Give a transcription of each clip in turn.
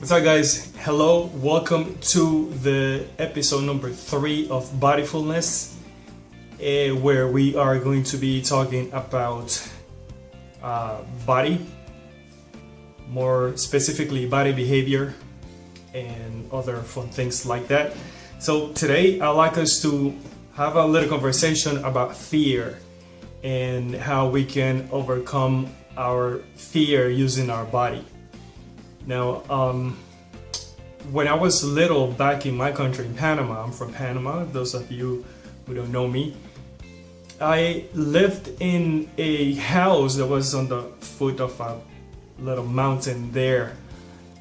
What's up, guys? Hello, welcome to the episode number 3 of Bodyfulness, where we are going to be talking about body, more specifically body behavior and other fun things like that. So today I'd like us to have a little conversation about fear and how we can overcome our fear using our body. Now, when I was little back in my country, in Panama, I'm from Panama, those of you who don't know me, I lived in a house that was on the foot of a little mountain there.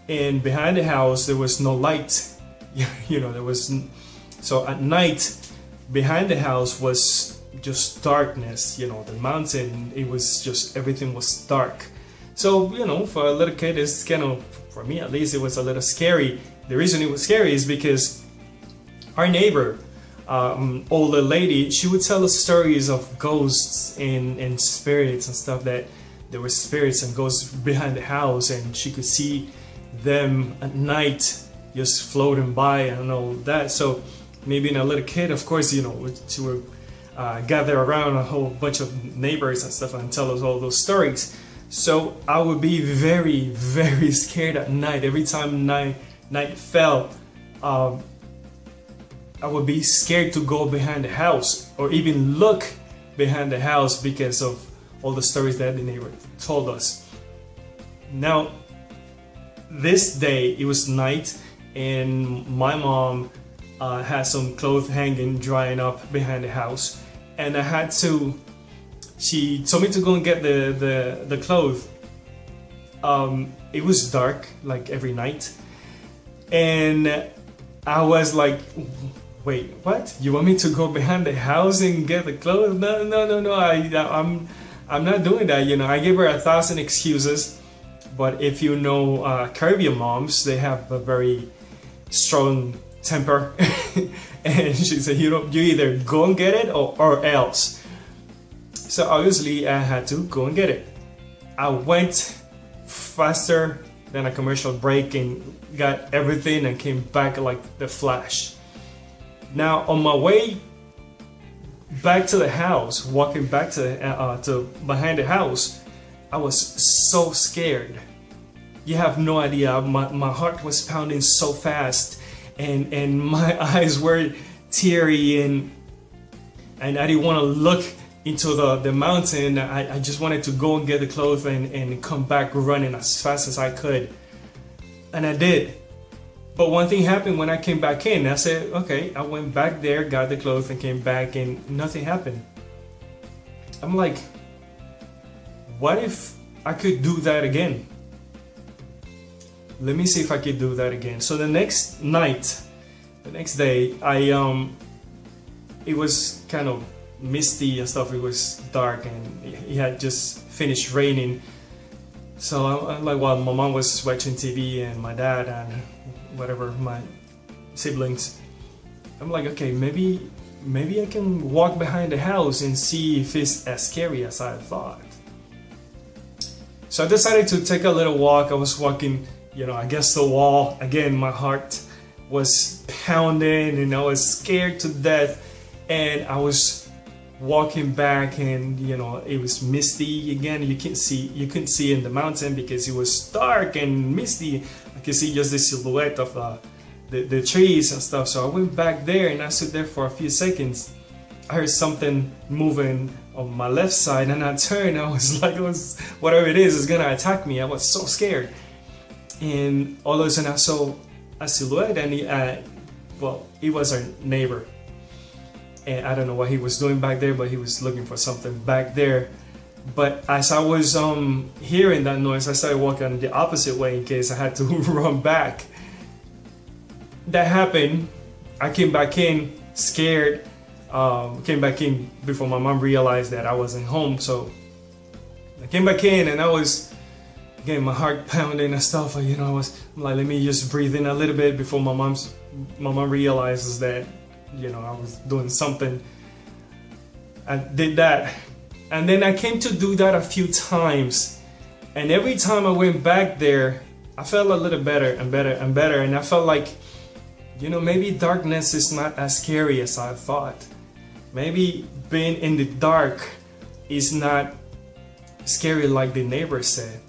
And behind the house, there was no light. So at night, behind the house was just darkness. The mountain, it was just, everything was dark. So, for a little kid, it's kind of, for me at least, it was a little scary. The reason it was scary is because our neighbor, older lady, she would tell us stories of ghosts and spirits and stuff, that there were spirits and ghosts behind the house, and she could see them at night just floating by and all that. So maybe in a little kid, of course, she would gather around a whole bunch of neighbors and stuff and tell us all those stories. So I would be very, very scared at night. Every time night fell, I would be scared to go behind the house or even look behind the house because of all the stories that the neighbor told us. Now, this day, it was night, and my mom had some clothes hanging, drying up behind the house, and I had to. She told me to go and get the clothes. It was dark, like every night, and I was like, "Wait, what? You want me to go behind the house and get the clothes? No. I'm not doing that." I gave her 1,000 excuses, but if you know Caribbean moms, they have a very strong temper, and she said, "You either go and get it or else." So obviously I had to go and get it. I went faster than a commercial break and got everything and came back like the Flash. Now on my way back to the house, walking back to behind the house, I was so scared. You have no idea. My heart was pounding so fast, and my eyes were teary, and I didn't want to look into the mountain. I just wanted to go and get the clothes and come back running as fast as I could. And I did. But one thing happened when I came back in. I said, okay, I went back there, got the clothes, and came back, and nothing happened. I'm like, what if I could do that again? Let me see if I could do that again. So the next night, the next day, it was kind of misty and stuff. It was dark, and it had just finished raining. So I'm like, while my mom was watching TV and my dad and whatever, my siblings, I'm like, okay, maybe I can walk behind the house and see if it's as scary as I thought. So I decided to take a little walk. I was walking, against the wall. Again, my heart was pounding and I was scared to death, and I was walking back, and it was misty again. You couldn't see in the mountain because it was dark and misty. I could see just the silhouette of the trees and stuff. So I went back there and I stood there for a few seconds. I heard something moving on my left side, and I turned. I was like, whatever it is gonna attack me. I was so scared, and all of a sudden I saw a silhouette, and it was our neighbor. And I don't know what he was doing back there, but he was looking for something back there. But as I was hearing that noise, I started walking the opposite way in case I had to run back. That happened. I came back in scared. Came back in before my mom realized that I wasn't home. So I came back in, and I was, again, my heart pounding and stuff. I'm like, let me just breathe in a little bit before my mom realizes that I was doing something. I did that, and then I came to do that a few times, and every time I went back there, I felt a little better and better and better, and I felt like, maybe darkness is not as scary as I thought. Maybe being in the dark is not scary like the neighbors said.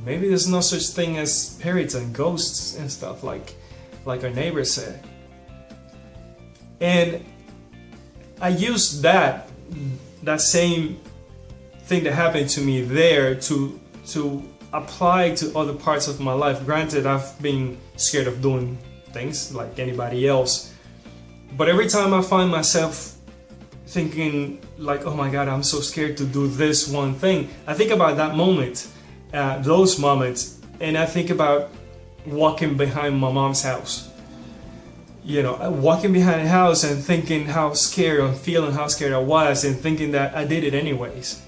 Maybe there's no such thing as spirits and ghosts and stuff like our neighbors said. And I used that same thing that happened to me there to apply to other parts of my life. Granted, I've been scared of doing things like anybody else, but every time I find myself thinking like, oh my God, I'm so scared to do this one thing, I think about that moment, those moments, and I think about walking behind my mom's house. Walking behind the house and thinking how scared I'm feeling, how scared I was, and thinking that I did it anyways.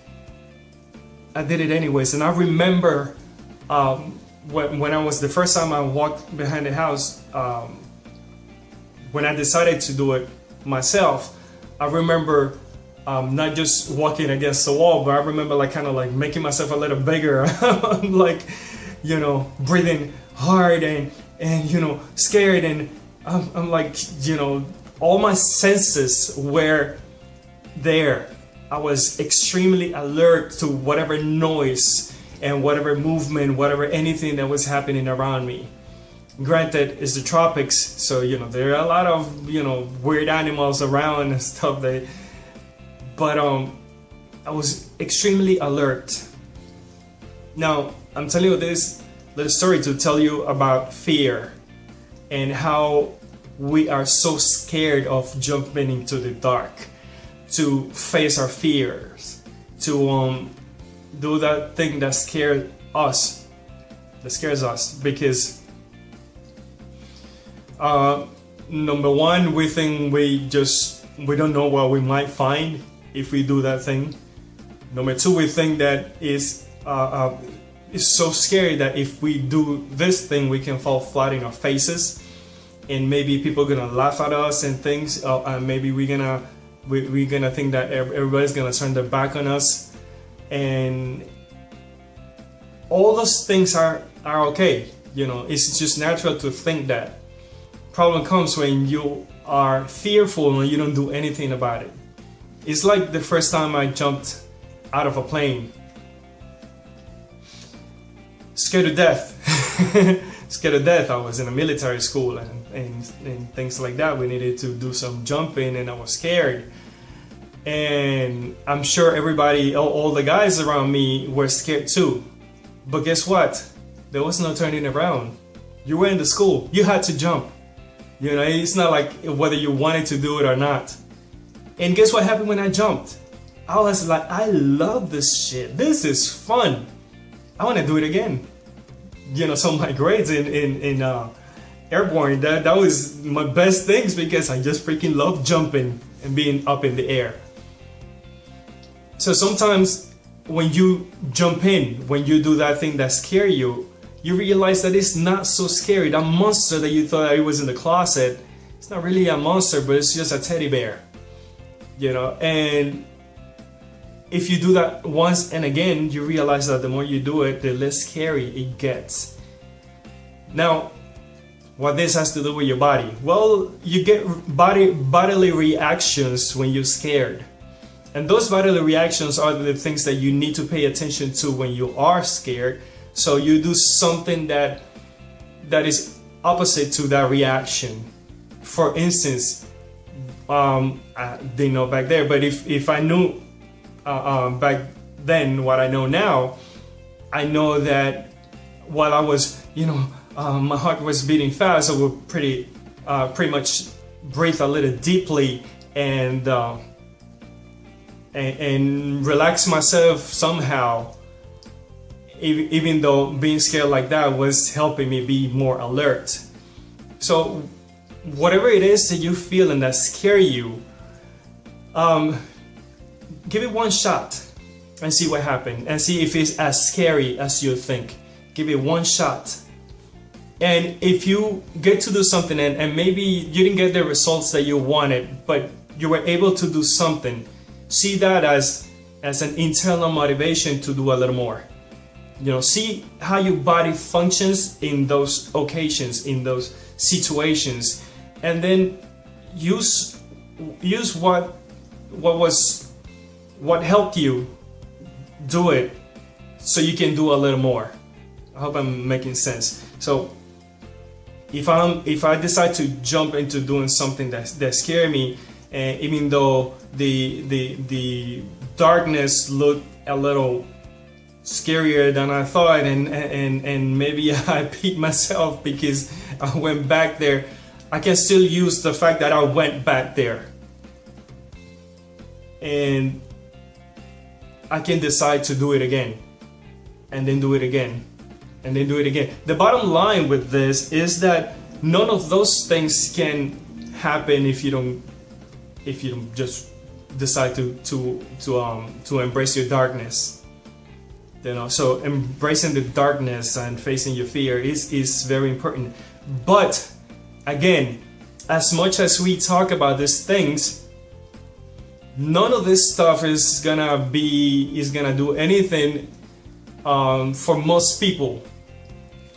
And I remember when I was the first time I walked behind the house, when I decided to do it myself, I remember not just walking against the wall, but I remember kind of making myself a little bigger, breathing hard and scared, and I'm all my senses were there. I was extremely alert to whatever noise and whatever movement, whatever anything that was happening around me. Granted, it's the tropics, so there are a lot of weird animals around and stuff. But I was extremely alert. Now I'm telling you this little story to tell you about fear and how we are so scared of jumping into the dark, to face our fears, to do that thing that scares us, because number one, we think we don't know what we might find if we do that thing. Number two, we think that it's so scary that if we do this thing, we can fall flat in our faces, and maybe people are gonna laugh at us and things, and maybe we're gonna think that everybody's gonna turn their back on us, and all those things are okay. It's just natural to think that. Problem comes when you are fearful and you don't do anything about it. It's like the first time I jumped out of a plane. Scared to death. Scared to death. I was in a military school and things like that. We needed to do some jumping and I was scared. And I'm sure everybody, all the guys around me were scared too. But guess what? There was no turning around. You were in the school. You had to jump. It's not like whether you wanted to do it or not. And guess what happened when I jumped? I was like, I love this shit. This is fun. I want to do it again. So my grades in airborne, that was my best things because I just freaking love jumping and being up in the air. So sometimes when you jump in, when you do that thing that scares you, you realize that it's not so scary. That monster that you thought it was in the closet, it's not really a monster, but it's just a teddy bear. And if you do that once and again, you realize that the more you do it, the less scary it gets. Now, what this has to do with your body? Well, you get bodily reactions when you're scared. And those bodily reactions are the things that you need to pay attention to when you are scared. So you do something that is opposite to that reaction. For instance, I didn't know back there, but if I knew back then what I know now, I know that while I was, my heart was beating fast, I would pretty much breathe a little deeply and relax myself somehow, even though being scared like that was helping me be more alert. So whatever it is that you feel and that scare you, give it one shot and see what happens, and see if it's as scary as you think. Give it one shot. And if you get to do something and maybe you didn't get the results that you wanted, but you were able to do something, see that as an internal motivation to do a little more. see how your body functions in those occasions, in those situations, and then use what helped you do it, so you can do a little more. I hope I'm making sense. So if I decide to jump into doing something that scares me, even though the darkness looked a little scarier than I thought, and maybe I beat myself because I went back there, I can still use the fact that I went back there, and I can decide to do it again, and then do it again, and then do it again. The bottom line with this is that none of those things can happen if you don't just decide to embrace your darkness. So embracing the darkness and facing your fear is very important. But again, as much as we talk about these things, none of this stuff is gonna do anything for most people.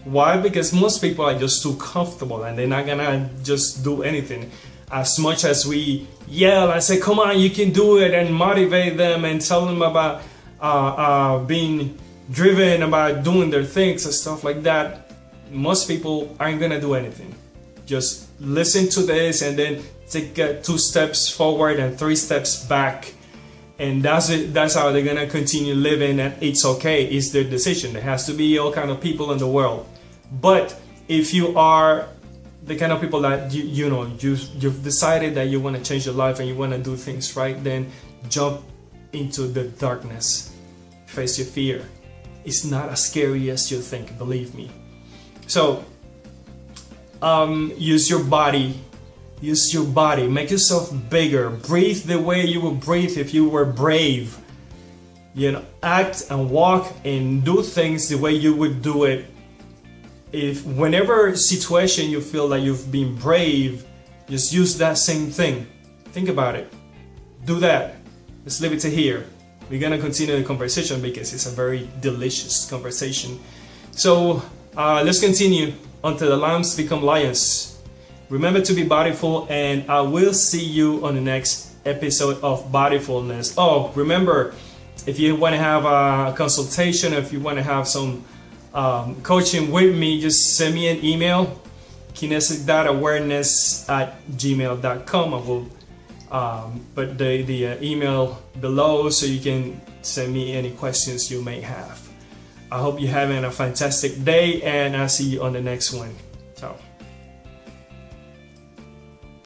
Why? Because most people are just too comfortable and they're not gonna just do anything. As much as we yell and say, come on, you can do it, and motivate them and tell them about being driven, about doing their things and stuff like that, most people aren't gonna do anything. Just listen to this and then take 2 steps forward and 3 steps back, and that's it. That's how they're gonna continue living, and it's okay. It's their decision. There has to be all kind of people in the world. But if you are the kind of people that you've decided that you want to change your life and you want to do things right, then jump into the darkness. Face your fear. It's not as scary as you think, believe me. So use your body. Use your body. Make yourself bigger. Breathe the way you would breathe if you were brave. Act and walk and do things the way you would do it. If whenever situation you feel like you've been brave, just use that same thing. Think about it. Do that. Let's leave it to here. We're gonna continue the conversation because it's a very delicious conversation. So let's continue until the lambs become lions. Remember to be bodyful, and I will see you on the next episode of Bodyfulness. Oh, remember, if you want to have a consultation, if you want to have some coaching with me, just send me an email, kinetic.awareness@gmail.com. I will put the email below so you can send me any questions you may have. I hope you're having a fantastic day, and I'll see you on the next one. Ciao.